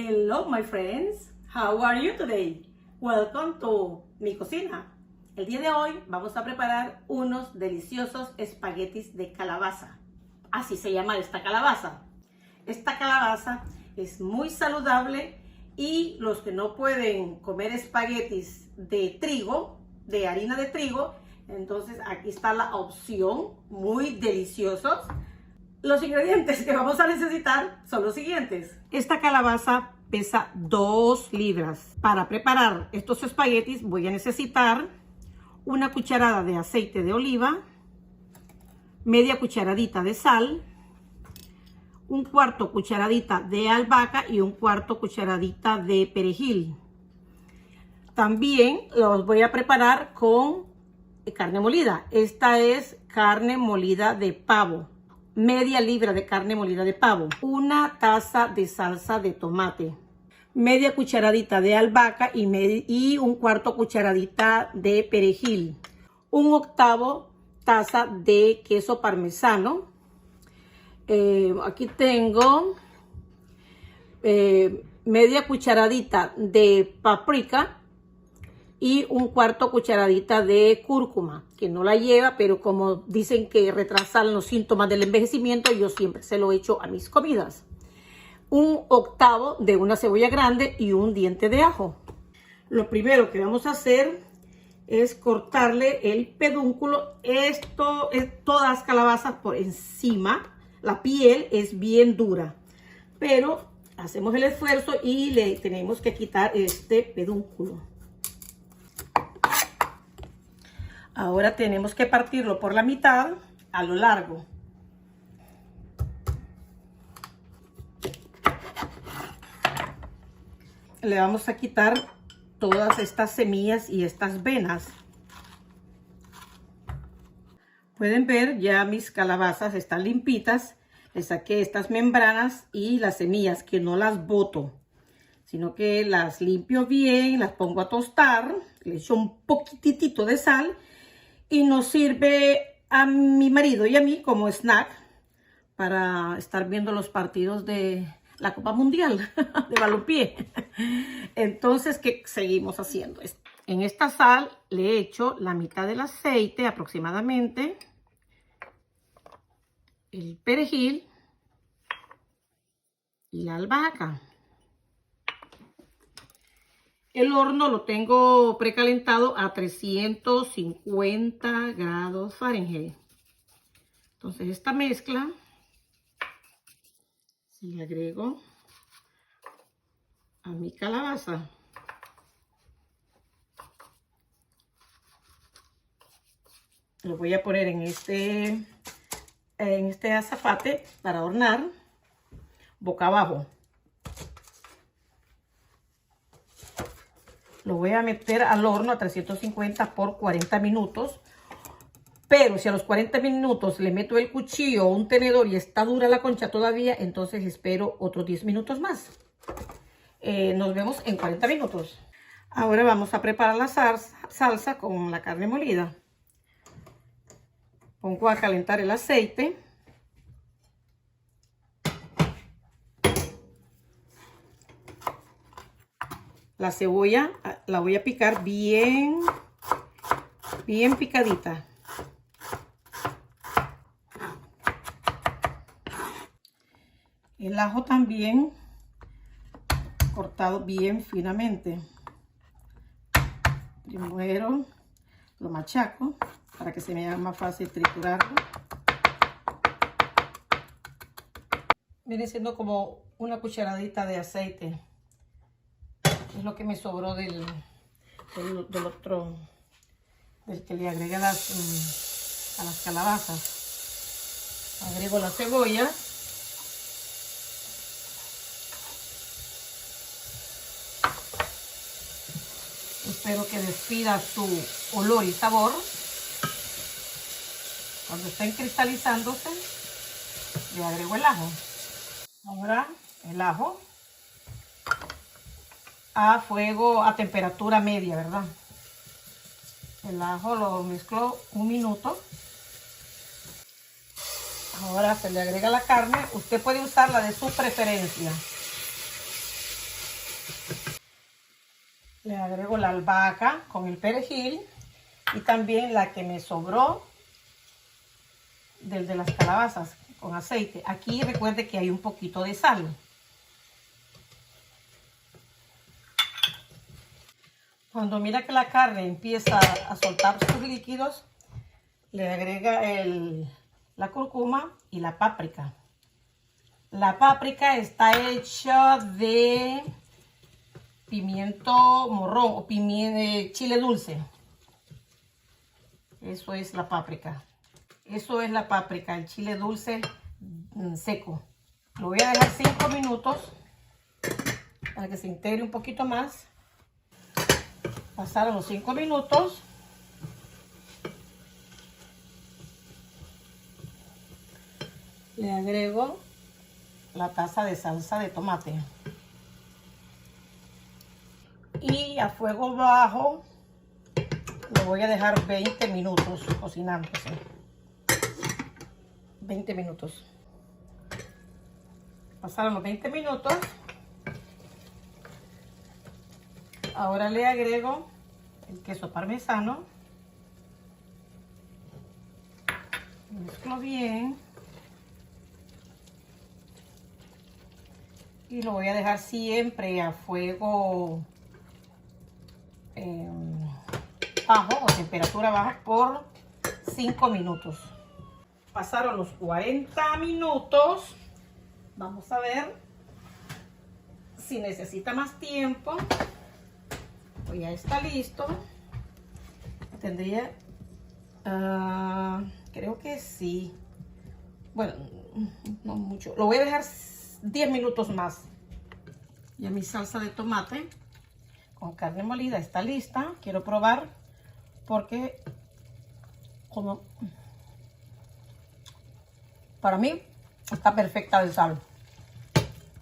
Hello my friends, how are you today? Welcome to mi cocina. El día de hoy vamos a preparar unos deliciosos espaguetis de calabaza. Así se llama esta calabaza. Esta calabaza es muy saludable y los que no pueden comer espaguetis de trigo, de harina de trigo, entonces aquí está la opción, muy deliciosos. Los ingredientes que vamos a necesitar son los siguientes. Esta calabaza pesa 2 libras. Para preparar estos espaguetis voy a necesitar una cucharada de aceite de oliva, media cucharadita de sal, un cuarto cucharadita de albahaca y un cuarto cucharadita de perejil. También los voy a preparar con carne molida. Esta es carne molida de pavo. Media libra de carne molida de pavo, una taza de salsa de tomate, media cucharadita de albahaca y un cuarto cucharadita de perejil, un octavo taza de queso parmesano. Aquí tengo media cucharadita de paprika y un cuarto cucharadita de cúrcuma, que no la lleva, pero como dicen que retrasan los síntomas del envejecimiento, yo siempre se lo echo a mis comidas. Un octavo de una cebolla grande y un diente de ajo. Lo primero que vamos a hacer es cortarle el pedúnculo. Esto es todas las calabazas por encima. La piel es bien dura, pero hacemos el esfuerzo y le tenemos que quitar este pedúnculo. Ahora tenemos que partirlo por la mitad a lo largo. Le vamos a quitar todas estas semillas y estas venas. Pueden ver, ya mis calabazas están limpitas. Le saqué estas membranas y las semillas, que no las boto, sino que las limpio bien, las pongo a tostar, le echo un poquitito de sal y nos sirve a mi marido y a mí como snack para estar viendo los partidos de la Copa Mundial de balompié. Entonces, ¿qué seguimos haciendo? En esta sal le echo la mitad del aceite aproximadamente, el perejil y la albahaca. El horno lo tengo precalentado a 350 grados Fahrenheit. Entonces esta mezcla le agrego a mi calabaza. Lo voy a poner en este azafate para hornear boca abajo. Lo voy a meter al horno a 350 por 40 minutos. Pero si a los 40 minutos le meto el cuchillo o un tenedor y está dura la concha todavía, entonces espero otros 10 minutos más. Nos vemos en 40 minutos. Ahora vamos a preparar la salsa con la carne molida. Pongo a calentar el aceite. La cebolla la voy a picar bien picadita. El ajo también cortado bien finamente. Primero lo machaco para que se me haga más fácil triturarlo. Viene siendo como una cucharadita de aceite. Es lo que me sobró del otro, del que le agregué a las calabazas. Agrego la cebolla. Espero que despida su olor y sabor. Cuando estén cristalizándose, le agrego el ajo. Ahora el ajo a fuego, a temperatura media, ¿verdad? El ajo lo mezclo 1 minuto. Ahora se le agrega la carne. Usted puede usar la de su preferencia. Le agrego la albahaca con el perejil y también la que me sobró del de las calabazas con aceite. Aquí recuerde que hay un poquito de sal. Cuando mira que la carne empieza a soltar sus líquidos, le agrega la cúrcuma y la páprica. La páprica está hecha de pimiento morrón o chile dulce. Eso es la páprica. Eso es la páprica, el chile dulce seco. Lo voy a dejar 5 minutos para que se integre un poquito más. Pasaron los 5 minutos. Le agrego la taza de salsa de tomate. Y a fuego bajo lo voy a dejar 20 minutos cocinándose. 20 minutos. Pasaron los 20 minutos. Ahora le agrego el queso parmesano. Mezclo bien. Y lo voy a dejar siempre a fuego bajo o temperatura baja por 5 minutos. Pasaron los 40 minutos. Vamos a ver si necesita más tiempo. Pues ya está listo. Tendría, creo que sí. Bueno, no mucho. Lo voy a dejar 10 minutos más. Ya mi salsa de tomate con carne molida está lista. Quiero probar porque como para mí está perfecta de sal.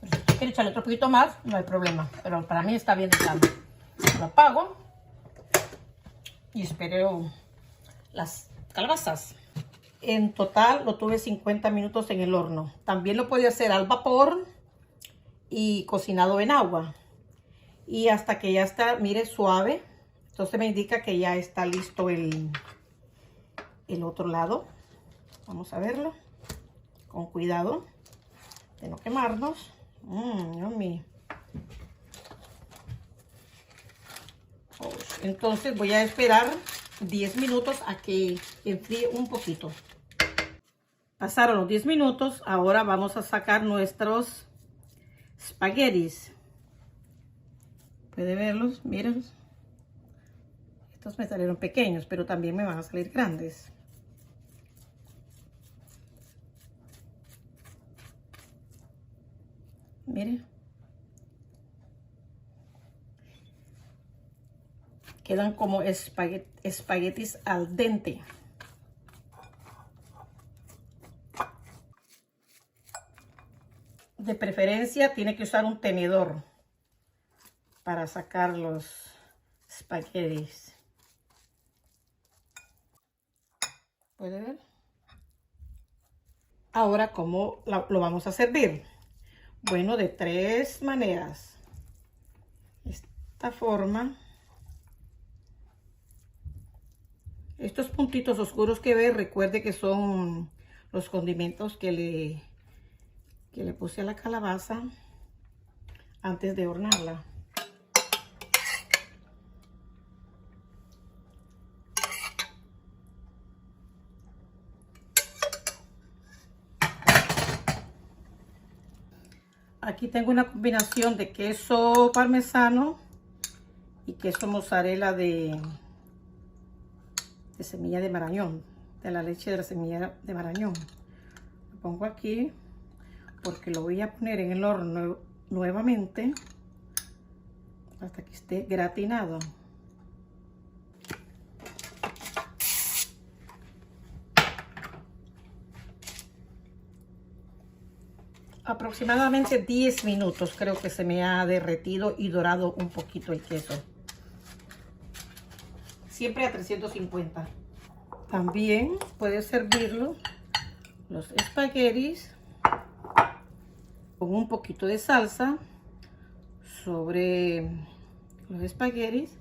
Pero si quiero echarle otro poquito más, no hay problema. Pero para mí está bien de sal. Lo apago y espero las calabazas. En total lo tuve 50 minutos en el horno. También lo puede hacer al vapor y cocinado en agua. Y hasta que ya está, mire, suave. Entonces me indica que ya está listo el otro lado. Vamos a verlo. Con cuidado de no quemarnos. Yummy. Entonces voy a esperar 10 minutos a que enfríe un poquito. Pasaron los 10 minutos. Ahora vamos a sacar nuestros espaguetis. Puede verlos, mírenlos. Estos me salieron pequeños, pero también me van a salir grandes. Miren. Quedan como espaguetis al dente. De preferencia tiene que usar un tenedor para sacar los espaguetis. ¿Puede ver? Ahora, ¿cómo lo vamos a servir? Bueno, de 3 maneras. Esta forma. Estos puntitos oscuros que ve, recuerde que son los condimentos que le puse a la calabaza antes de hornearla. Aquí tengo una combinación de queso parmesano y queso mozzarella de semilla de marañón, de la leche de la semilla de marañón. Lo pongo aquí porque lo voy a poner en el horno nuevamente hasta que esté gratinado. Aproximadamente 10 minutos creo que se me ha derretido y dorado un poquito el queso. Siempre a 350. También puede servirlo los espaguetis con un poquito de salsa, sobre los espaguetis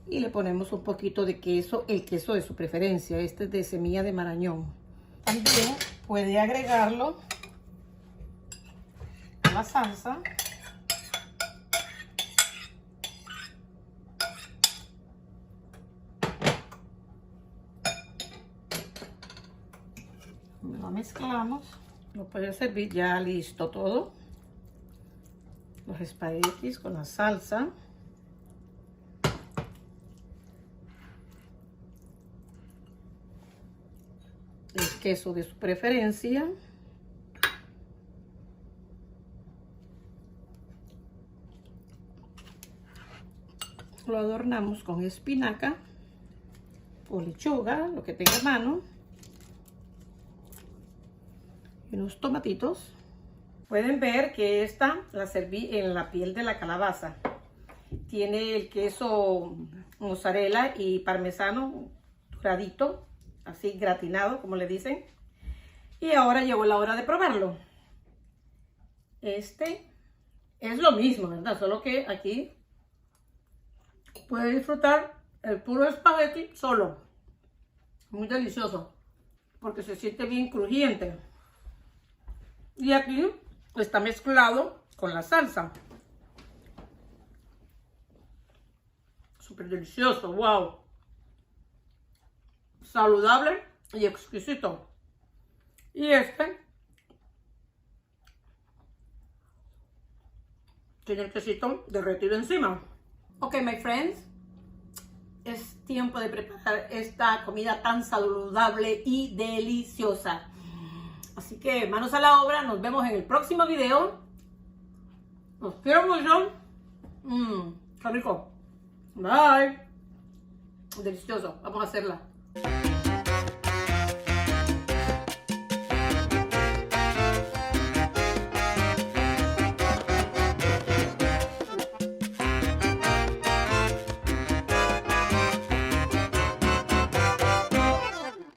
y le ponemos un poquito de queso, el queso de su preferencia. Este es de semilla de marañón. También puede agregarlo a la salsa. Lo mezclamos. Lo puede servir ya listo todo. Los espaguetis con la salsa. El queso de su preferencia. Lo adornamos con espinaca o lechuga, lo que tenga a mano. Y unos tomatitos. Pueden ver que esta la serví en la piel de la calabaza. Tiene el queso mozzarella y parmesano doradito, así gratinado, como le dicen. Y ahora llegó la hora de probarlo. Este es lo mismo, ¿verdad? Solo que aquí puede disfrutar el puro espagueti solo. Muy delicioso, porque se siente bien crujiente. Y aquí está mezclado con la salsa. Súper delicioso, wow. Saludable y exquisito. Y este tiene el quesito derretido encima. Ok, my friends. Es tiempo de preparar esta comida tan saludable y deliciosa. Así que manos a la obra, nos vemos en el próximo video. Los quiero mucho. Qué rico. Bye. Delicioso. Vamos a hacerla.